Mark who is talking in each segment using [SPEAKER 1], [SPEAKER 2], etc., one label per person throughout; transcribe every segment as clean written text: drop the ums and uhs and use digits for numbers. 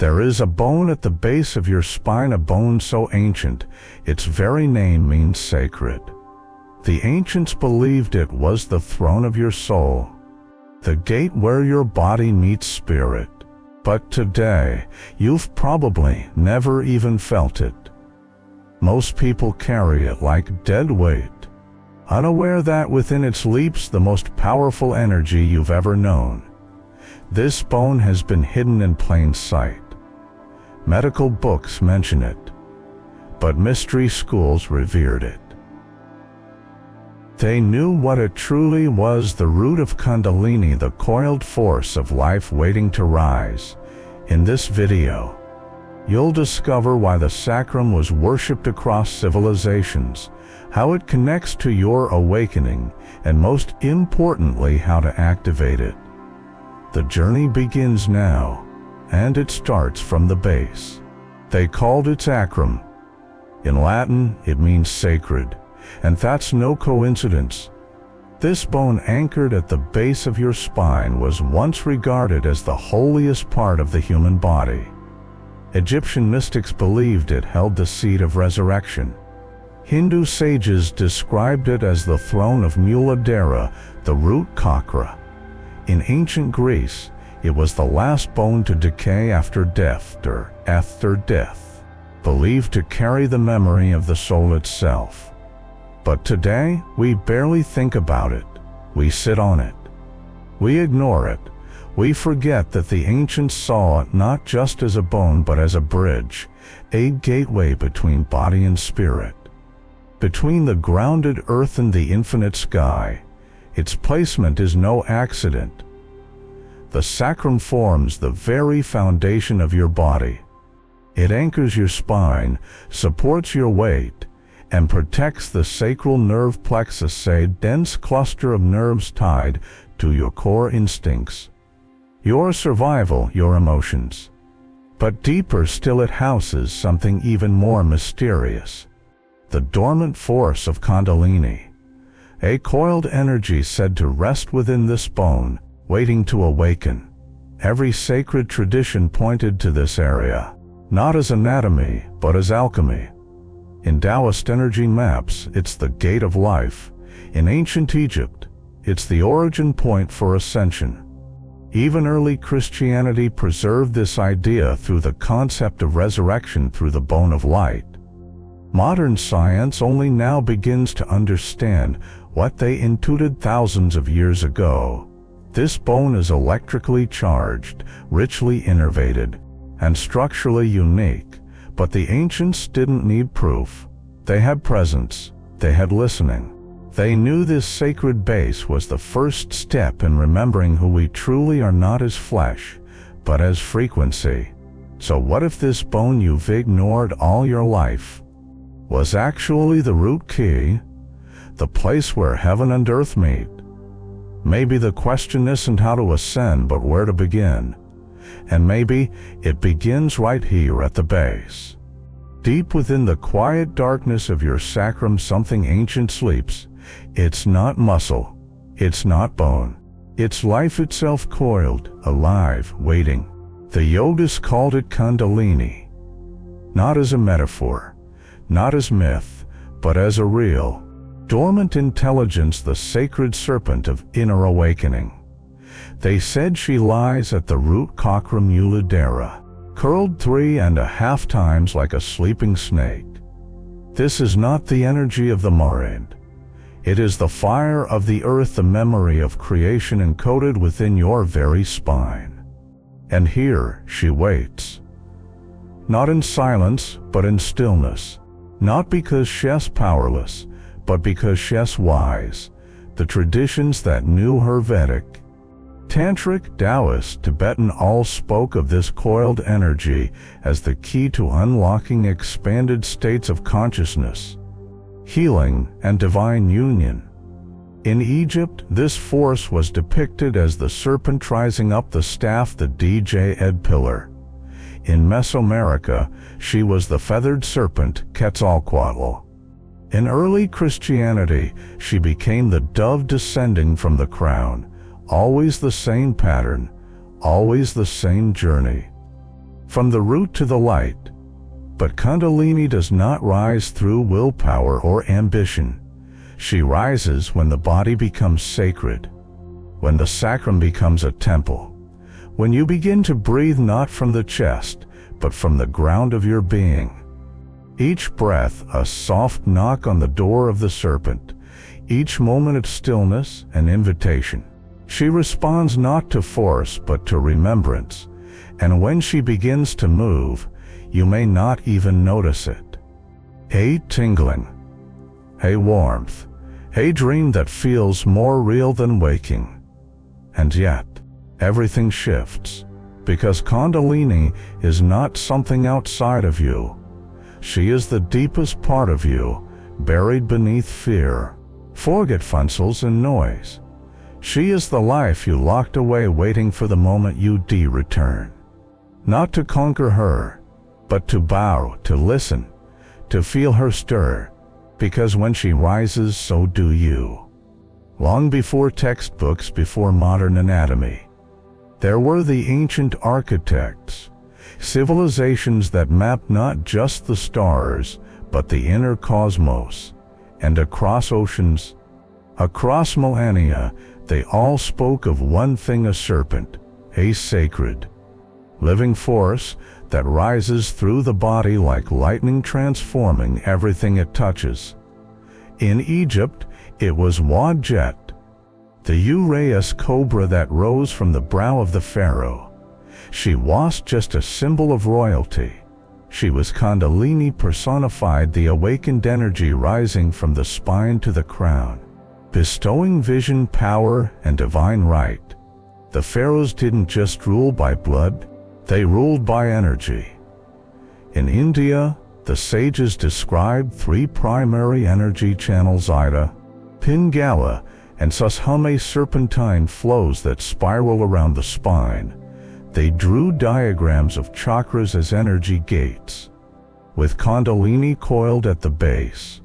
[SPEAKER 1] There is a bone at the base of your spine, a bone so ancient, its very name means sacred. The ancients believed it was the throne of your soul, the gate where your body meets spirit. But today, you've probably never even felt it. Most people carry it like dead weight, unaware that within it sleeps the most powerful energy you've ever known. This bone has been hidden in plain sight. Medical books mention it, but mystery schools revered it. They knew what it truly was, the root of Kundalini, the coiled force of life waiting to rise. In this video, you'll discover why the SACRUM was worshipped across civilizations, how it connects to your awakening, and most importantly, how to activate it. The journey begins now, and it starts from the base. They called it SACRUM. In Latin, it means sacred, and that's no coincidence. This bone anchored at the base of your spine was once regarded as the holiest part of the human body. Egyptian mystics believed it held the seed of resurrection. Hindu sages described it as the throne of Muladhara, the root chakra. In ancient Greece, it was the last bone to decay after death, believed to carry the memory of the soul itself. But today, we barely think about it. We sit on it. We ignore it. We forget that the ancients saw it not just as a bone but as a bridge, a gateway between body and spirit. Between the grounded earth and the infinite sky, its placement is no accident. The SACRUM forms the very foundation of your body. It anchors your spine, supports your weight, and protects the sacral nerve plexus, a dense cluster of nerves tied to your core instincts, your survival, your emotions. But deeper still, it houses something even more mysterious: the dormant force of Kundalini, a coiled energy said to rest within this bone, waiting to awaken. Every sacred tradition pointed to this area, not as anatomy, but as alchemy. In Taoist energy maps, it's the gate of life. In ancient Egypt, it's the origin point for ascension. Even early Christianity preserved this idea through the concept of resurrection through the bone of light. Modern science only now begins to understand what they intuited thousands of years ago. This bone is electrically charged, richly innervated, and structurally unique. But the ancients didn't need proof. They had presence. They had listening. They knew this sacred base was the first step in remembering who we truly are, not as flesh, but as frequency. So what if this bone you've ignored all your life was actually the root key, the place where heaven and earth meet? Maybe the question isn't how to ascend, but where to begin. And maybe it begins right here at the base. Deep within the quiet darkness of your SACRUM, something ancient sleeps. It's not muscle. It's not bone. It's life itself, coiled, alive, waiting. The yogis called it Kundalini. Not as a metaphor, not as myth, but as a real, dormant intelligence, the sacred serpent of inner awakening. They said she lies at the root chakra Muladhara, curled 3.5 times like a sleeping snake. This is not the energy of the mind. It is the fire of the earth, the memory of creation encoded within your very spine. And here she waits. Not in silence, but in stillness. Not because she's powerless, but because she's wise. The traditions that knew her, Vedic, Tantric, Taoist, Tibetan, all spoke of this coiled energy as the key to unlocking expanded states of consciousness, healing, and divine union. In Egypt, this force was depicted as the serpent rising up the staff, the Djed pillar. In Mesoamerica, she was the feathered serpent, Quetzalcoatl. In early Christianity, she became the dove descending from the crown. Always the same pattern, always the same journey. from the root to the light. But Kundalini does not rise through willpower or ambition. She rises when the body becomes sacred, when the sacrum becomes a temple, when you begin to breathe not from the chest, but from the ground of your being. Each breath a soft knock on the door of the serpent, each moment of stillness an invitation. She responds not to force but to remembrance, and when she begins to move, you may not even notice it. A tingling, a warmth, a dream that feels more real than waking. And yet, everything shifts, because Kundalini is not something outside of you. She is the deepest part of you, buried beneath fear, forgetfulness and noise. She is the life you locked away waiting for the moment you return. Not to conquer her, but to bow, to listen, to feel her stir, because when she rises, so do you. Long before textbooks, before modern anatomy, there were the ancient architects, civilizations that mapped not just the stars, but the inner cosmos, and across oceans, across millennia, they all spoke of one thing: a serpent, a sacred, living force that rises through the body like lightning, transforming everything it touches. In Egypt, it was Wadjet, the Uraeus cobra that rose from the brow of the pharaoh. She wasn't just a symbol of royalty. She was Kundalini personified, the awakened energy rising from the spine to the crown, bestowing vision, power, and divine right. The pharaohs didn't just rule by blood, they ruled by energy. In India, the sages described three primary energy channels: Ida, Pingala, and Sushumna, serpentine flows that spiral around the spine. They drew diagrams of chakras as energy gates, with Kundalini coiled at the base,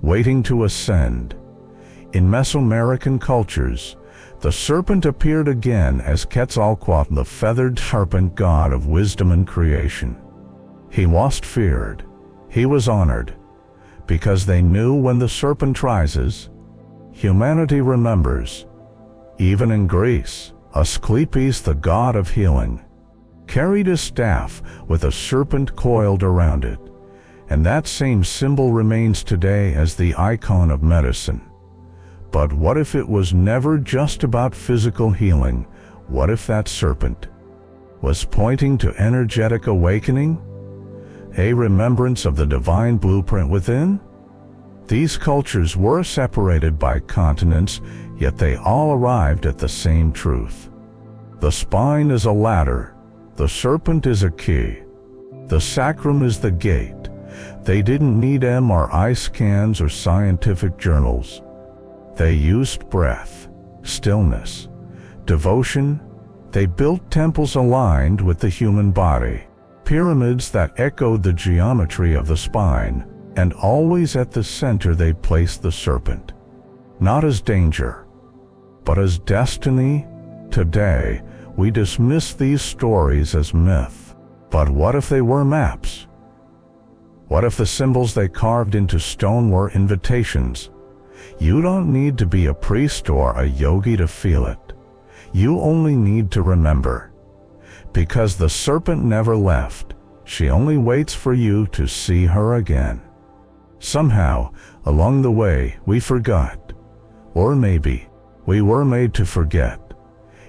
[SPEAKER 1] waiting to ascend. In Mesoamerican cultures, the serpent appeared again as Quetzalcoatl, the feathered serpent god of wisdom and creation. He wasn't feared, he was honored, because they knew when the serpent rises, humanity remembers. Even in Greece, Asclepius, the god of healing, carried a staff with a serpent coiled around it, and that same symbol remains today as the icon of medicine. But what if it was never just about physical healing? What if that serpent was pointing to energetic awakening, a remembrance of the divine blueprint within? These cultures were separated by continents, yet they all arrived at the same truth. The spine is a ladder, the serpent is a key, the sacrum is the gate. They didn't need MRI scans or scientific journals. They used breath, stillness, devotion. They built temples aligned with the human body, pyramids that echoed the geometry of the spine, and always at the center they placed the serpent, not as danger, but as destiny. Today, we dismiss these stories as myth. But what if they were maps? What if the symbols they carved into stone were invitations? You don't need to be a priest or a yogi to feel it. You only need to remember. Because the serpent never left. She only waits for you to see her again. Somehow, along the way, we forgot. Or maybe, we were made to forget.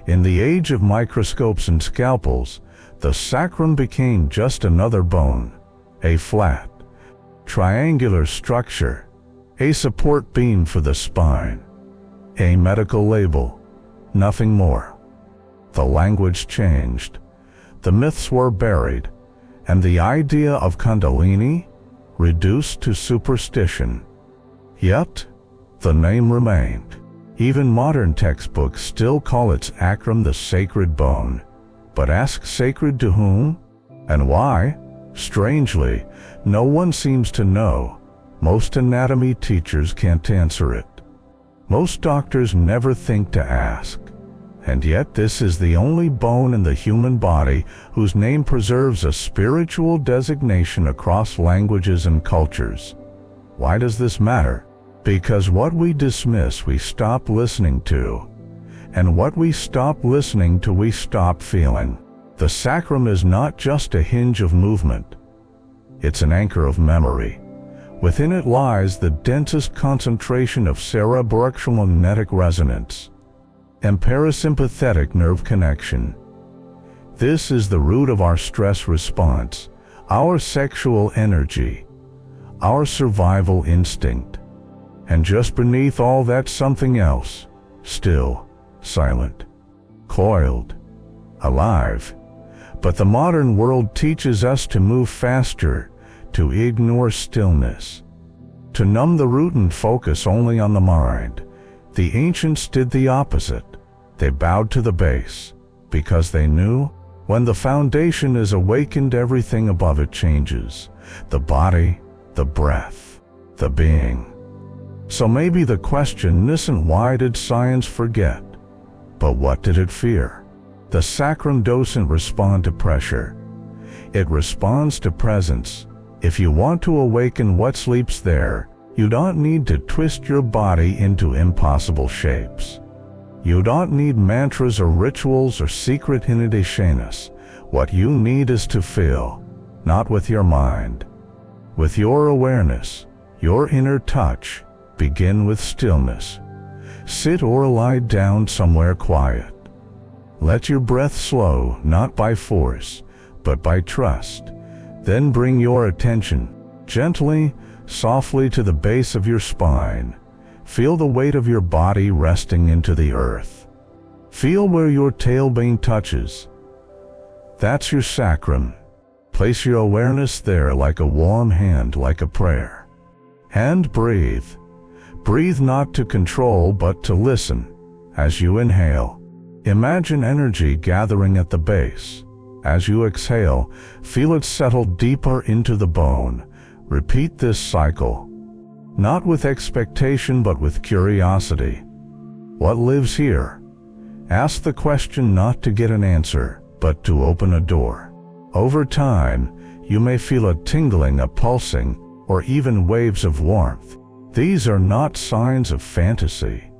[SPEAKER 1] In the age of microscopes and scalpels, the sacrum became just another bone, a flat, triangular structure, a support beam for the spine, a medical label, nothing more. The language changed, the myths were buried, and the idea of Kundalini reduced to superstition. Yet, the name remained. Even modern textbooks still call its sacrum the sacred bone. But ask, sacred to whom? And why? Strangely, no one seems to know. Most anatomy teachers can't answer it. Most doctors never think to ask. And yet this is the only bone in the human body whose name preserves a spiritual designation across languages and cultures. Why does this matter? Because what we dismiss we stop listening to, and what we stop listening to we stop feeling. The sacrum is not just a hinge of movement. It's an anchor of memory. Within it lies the densest concentration of cerebroelectromagnetic resonance and parasympathetic nerve connection. This is the root of our stress response, our sexual energy, our survival instinct. And just beneath all that something else, still, silent, coiled, alive. But the modern world teaches us to move faster, to ignore stillness, to numb the root and focus only on the mind. The ancients did the opposite. They bowed to the base, because they knew when the foundation is awakened, everything above it changes. The body, the breath, the being. So maybe the question isn't why did science forget, but what did it fear? The sacrum doesn't respond to pressure. It responds to presence. If you want to awaken what sleeps there, you don't need to twist your body into impossible shapes. You don't need mantras or rituals or secret initiations. What you need is to feel, not with your mind. With your awareness, your inner touch. Begin with stillness. Sit or lie down somewhere quiet. Let your breath slow, not by force, but by trust. Then bring your attention, gently, softly to the base of your spine. Feel the weight of your body resting into the earth. Feel where your tailbone touches. That's your sacrum. Place your awareness there like a warm hand, like a prayer. And breathe. Breathe not to control but to listen. As you inhale, imagine energy gathering at the base. As you exhale, feel it settle deeper into the bone. Repeat this cycle, not with expectation but with curiosity. What lives here? Ask the question not to get an answer, but to open a door. Over time, you may feel a tingling, a pulsing, or even waves of warmth. These are not signs of fantasy.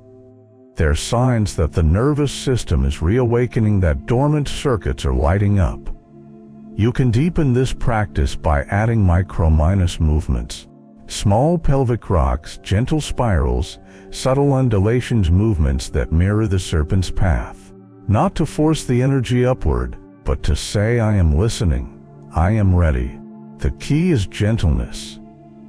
[SPEAKER 1] They're signs that the nervous system is reawakening, that dormant circuits are lighting up. You can deepen this practice by adding micro-minus movements. Small pelvic rocks, gentle spirals, subtle undulations, movements that mirror the serpent's path. Not to force the energy upward, but to say, I am listening, I am ready. The key is gentleness.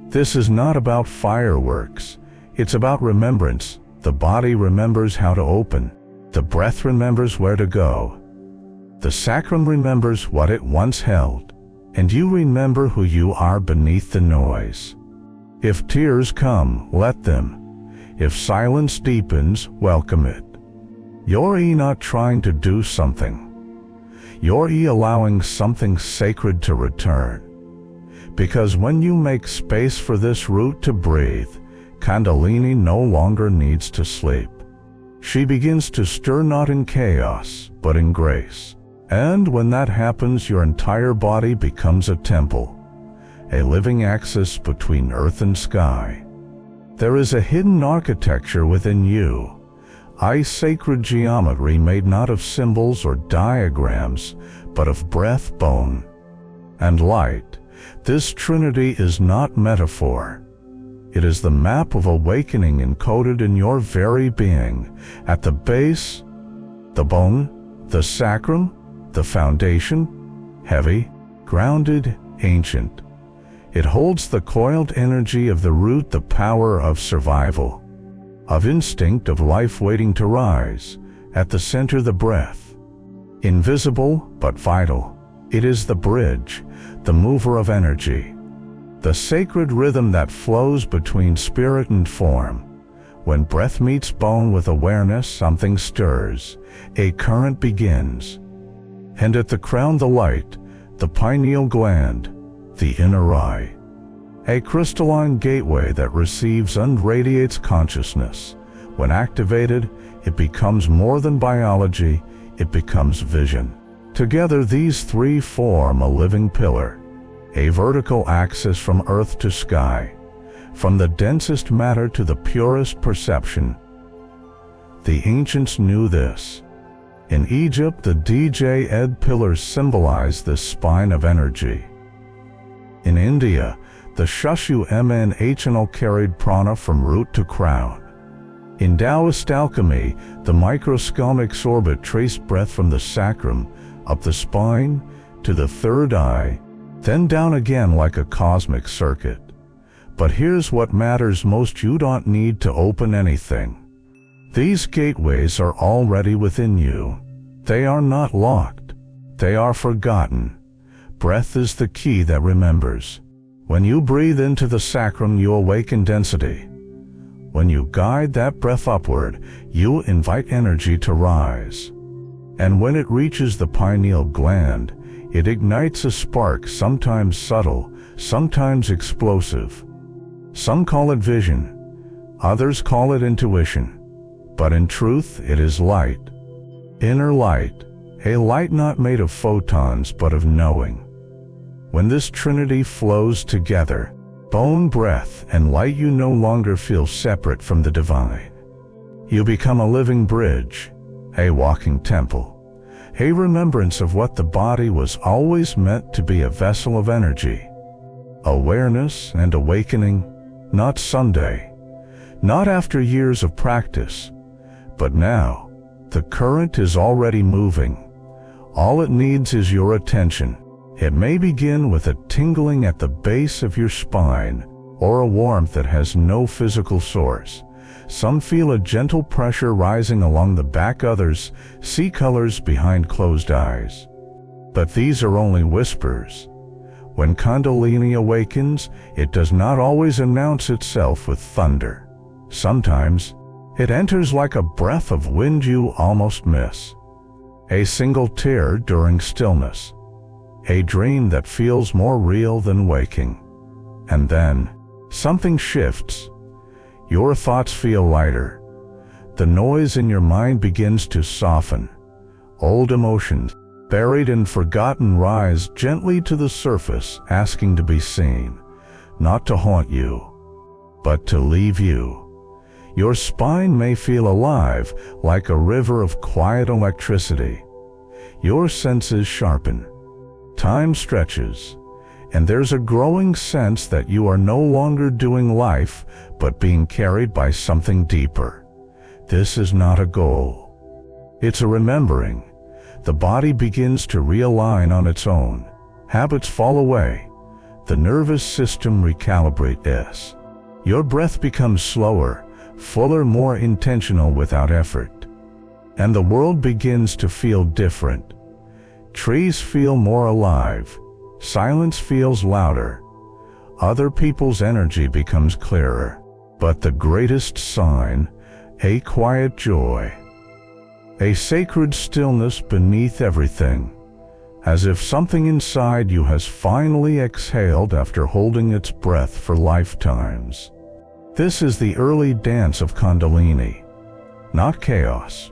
[SPEAKER 1] This is not about fireworks. It's about remembrance. The body remembers how to open. The breath remembers where to go. The sacrum remembers what it once held. And you remember who you are beneath the noise. If tears come, let them. If silence deepens, welcome it. You're not trying to do something. You're allowing something sacred to return. Because when you make space for this root to breathe, Kundalini no longer needs to sleep. She begins to stir, not in chaos, but in grace. And when that happens, your entire body becomes a temple, a living axis between earth and sky. There is a hidden architecture within you, sacred geometry made not of symbols or diagrams, but of breath, bone, and light. This trinity is not metaphor. It is the map of awakening encoded in your very being. At the base, the bone, the sacrum, the foundation, heavy, grounded, ancient. It holds the coiled energy of the root, the power of survival, of instinct, of life waiting to rise. At the center, the breath. Invisible but vital. It is the bridge, the mover of energy, the sacred rhythm that flows between spirit and form. When breath meets bone with awareness, something stirs, a current begins. And at the crown, the light, the pineal gland, the inner eye, a crystalline gateway that receives and radiates consciousness. When activated, it becomes more than biology, it becomes vision. Together these three form a living pillar, a vertical axis from earth to sky, from the densest matter to the purest perception. The ancients knew this. In Egypt, the DJ pillars symbolize this spine of energy. In India, the Shushu carried prana from root to crown. In Taoist alchemy, the microscopic orbit traced breath from the sacrum, up the spine, to the third eye, then down again like a cosmic circuit. But here's what matters most: you don't need to open anything. These gateways are already within you. They are not locked. They are forgotten. Breath is the key that remembers. When you breathe into the sacrum, you awaken density. When you guide that breath upward, you invite energy to rise. And when it reaches the pineal gland, it ignites a spark, sometimes subtle, sometimes explosive. Some call it vision, others call it intuition. But in truth, it is light. Inner light, a light not made of photons but of knowing. When this trinity flows together, bone, breath, and light, you no longer feel separate from the divine. You become a living bridge, a walking temple, a remembrance of what the body was always meant to be: a vessel of energy. Awareness and awakening, not someday, not after years of practice, but now. The current is already moving. All it needs is your attention. It may begin with a tingling at the base of your spine, or a warmth that has no physical source. Some feel a gentle pressure rising along the back, others see colors behind closed eyes. But these are only whispers. When Kundalini awakens, it does not always announce itself with thunder. Sometimes, it enters like a breath of wind you almost miss. A single tear during stillness. A dream that feels more real than waking. And then, something shifts. Your thoughts feel lighter. The noise in your mind begins to soften. Old emotions, buried and forgotten, rise gently to the surface, asking to be seen. Not to haunt you, but to leave you. Your spine may feel alive, like a river of quiet electricity. Your senses sharpen. Time stretches, and there's a growing sense that you are no longer doing life, but being carried by something deeper. This is not a goal. It's a remembering. The body begins to realign on its own. Habits fall away. The nervous system recalibrates. Your breath becomes slower, fuller, more intentional without effort. And the world begins to feel different. Trees feel more alive. Silence feels louder. Other people's energy becomes clearer. But the greatest sign, a quiet joy. A sacred stillness beneath everything. As if something inside you has finally exhaled after holding its breath for lifetimes. This is the early dance of Kundalini. Not chaos,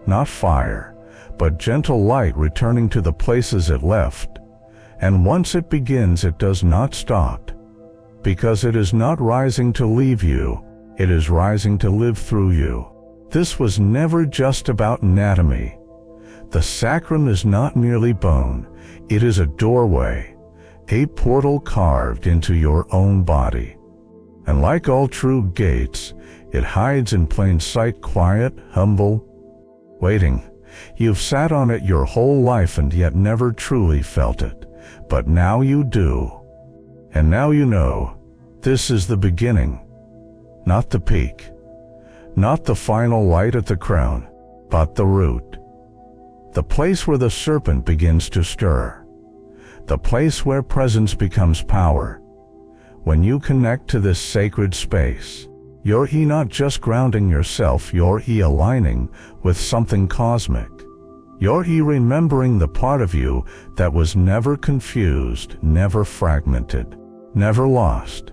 [SPEAKER 1] not fire, but gentle light returning to the places it left. And once it begins, it does not stop. Because it is not rising to leave you, it is rising to live through you. This was never just about anatomy. The sacrum is not merely bone, it is a doorway, a portal carved into your own body. And like all true gates, it hides in plain sight, quiet, humble, waiting. You've sat on it your whole life and yet never truly felt it. But now you do. And now you know, this is the beginning. Not the peak. Not the final light at the crown, but the root. The place where the serpent begins to stir. The place where presence becomes power. When you connect to this sacred space, you're not just grounding yourself, you're aligning with something cosmic. You're remembering the part of you that was never confused, never fragmented, never lost.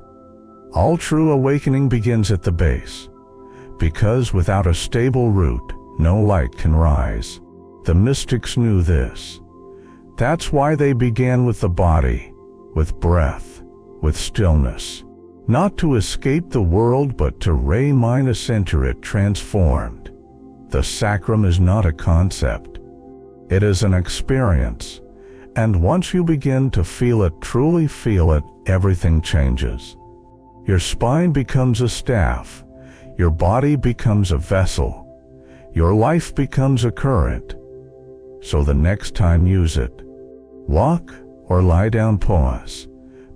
[SPEAKER 1] All true awakening begins at the base. because without a stable root, no light can rise. The mystics knew this. That's why they began with the body, with breath, with stillness. Not to escape the world, but to enter it transformed. The sacrum is not a concept. It is an experience. And once you begin to feel it, truly feel it, everything changes. Your spine becomes a staff. Your body becomes a vessel. Your life becomes a current. So the next time, use it. Walk or lie down, pause.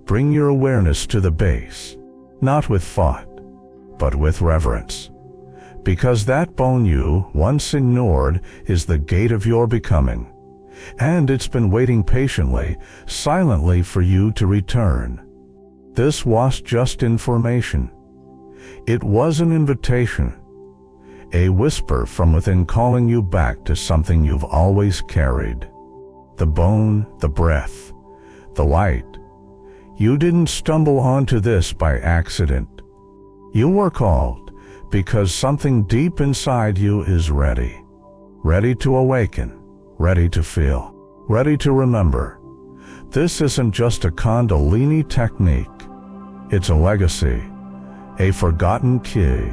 [SPEAKER 1] Bring your awareness to the base, not with thought, but with reverence. Because that bone you once ignored is the gate of your becoming, and it's been waiting patiently, silently for you to return. This was just information. It was an invitation, a whisper from within calling you back to something you've always carried. The bone, the breath, the light. You didn't stumble onto this by accident. You were called because something deep inside you is ready. Ready to awaken, ready to feel, ready to remember. This isn't just a Kundalini technique. It's a legacy, a forgotten key,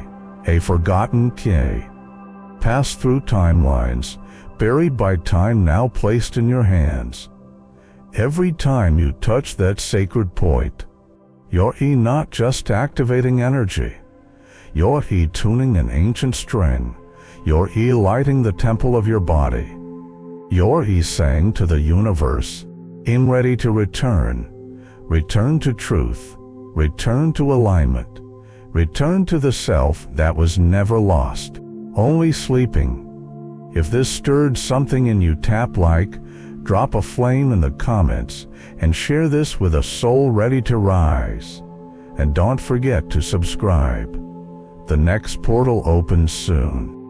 [SPEAKER 1] passed through timelines, buried by time, now placed in your hands. Every time you touch that sacred point, you're not just activating energy, you're tuning an ancient string, you're lighting the temple of your body. You're saying to the universe, I'm ready to return to truth, return to alignment, return to the self that was never lost, only sleeping. If this stirred something in you, tap like, drop a flame in the comments, and share this with a soul ready to rise. And don't forget to subscribe. The next portal opens soon.